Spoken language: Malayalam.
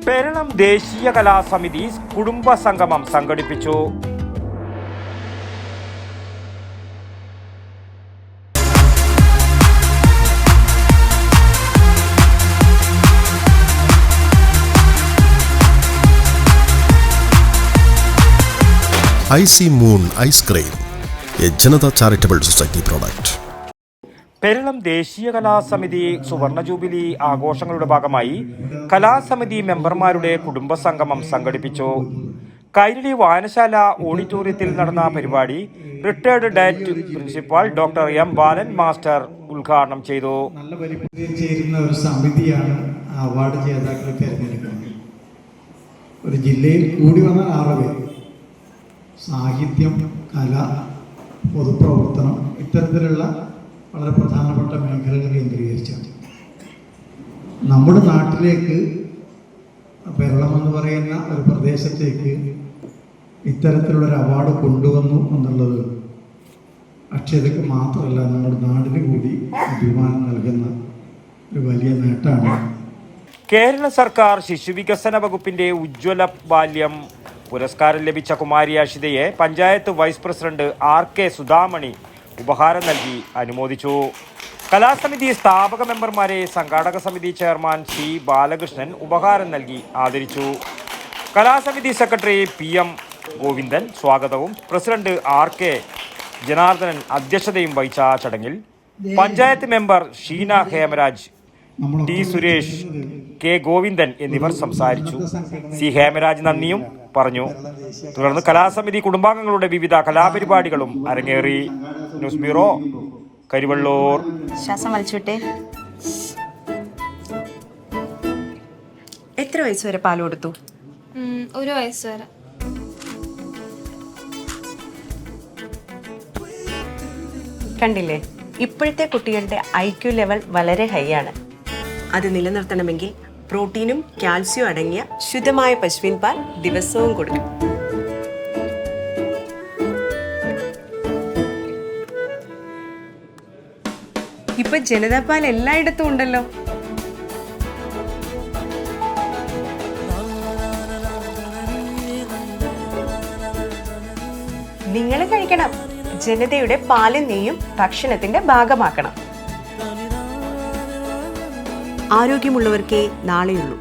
പെരളം ദേശീയ കലാസമിതി കുടുംബ സംഗമം സംഘടിപ്പിച്ചു. Icy moon ice cream, A Janata charitable society product. Peralam ദേശീയ കലാസമിതി സുവർണ ജൂബിലി ആഘോഷങ്ങളുടെ ഭാഗമായി കലാസമിതി മെമ്പർമാരുടെ കുടുംബസംഗമം സംഘടിപ്പിച്ചു. കൈരളി വായനശാല ഓഡിറ്റോറിയത്തിൽ നടന്ന പരിപാടി retired diet principal doctor M Balan master ഉദ്ഘാടനം ചെയ്തു. നല്ല പരിപാടിയിൽ ചേരുന്ന ഒരു സമിതിയാണ് അവാർഡ് ജേതാക്കളെ തിരഞ്ഞെടുക്കുന്നത്. ഒരു ജില്ലയിൽ കൂടി വന്നാൽ 6 പേര്. സാഹിത്യം, കല, പൊതുപ്രവർത്തനം, ഇത്തരത്തിലുള്ള വളരെ പ്രധാനപ്പെട്ട മേഖലകൾ കേന്ദ്രീകരിച്ചാണ്. നമ്മുടെ നാട്ടിലേക്ക് പെരളം എന്ന് പറയുന്ന ഒരു പ്രദേശത്തേക്ക് ഇത്തരത്തിലുള്ളൊരു അവാർഡ് കൊണ്ടുവന്നു എന്നുള്ളത് അക്ഷരയ്ക്ക് മാത്രമല്ല, നമ്മുടെ നാടിന് കൂടി അഭിമാനം നൽകുന്ന ഒരു വലിയ നേട്ടമാണ്. കേരള സർക്കാർ ശിശുവികസന വകുപ്പിന്റെ ഉജ്ജ്വല ബാല്യം പുരസ്കാരം ലഭിച്ച കുമാരി അഷിതയെ panchayat vice president RK Sudhamani ഉപഹാരം നൽകി അനുമോദിച്ചു. കലാസമിതി സ്ഥാപക മെമ്പർമാരെ സംഘാടക സമിതി ചെയർമാൻ C ബാലകൃഷ്ണൻ ഉപഹാരം നൽകി ആദരിച്ചു. കലാസമിതി സെക്രട്ടറി PM ഗോവിന്ദൻ സ്വാഗതവും പ്രസിഡന്റ് RK ജനാർദ്ദനൻ അധ്യക്ഷതയും വഹിച്ച ചടങ്ങിൽ panchayat member Sheena Hemraj, D Suresh, K Govindan എന്നിവർ സംസാരിച്ചു. C ഹേമരാജ് നന്ദിയും പറഞ്ഞു. തുടർന്ന് കലാസമിതി കുടുംബാംഗങ്ങളുടെ വിവിധ കലാപരിപാടികളും അരങ്ങേറി. News bureau, Karivellur. ശ്വാസം വലിച്ചുവിട്ടെ. എത്ര വയസ്സ് വരെ പാൽ കൊടുത്തു? 1 വയസ്സ് വരെ. കണ്ടില്ലേ, ഇപ്പോഴത്തെ കുട്ടികളുടെ IQ ലെവൽ വളരെ ഹൈ ആണ്. അത് നിലനിർത്തണമെങ്കിൽ പ്രോട്ടീനും കാൽസ്യവും അടങ്ങിയ ശുദ്ധമായ പശുവിൻ പാൽ ദിവസവും കൊടുക്കും. ഇപ്പൊ ജനതാ പാൽ എല്ലായിടത്തും ഉണ്ടല്ലോ. നിങ്ങൾ കഴിക്കണം. ജനതയുടെ പാലും നെയ്യും ഭക്ഷണത്തിന്റെ ഭാഗമാക്കണം. ആരോഗ്യമുള്ളവർക്കേ നാളെയുള്ളൂ.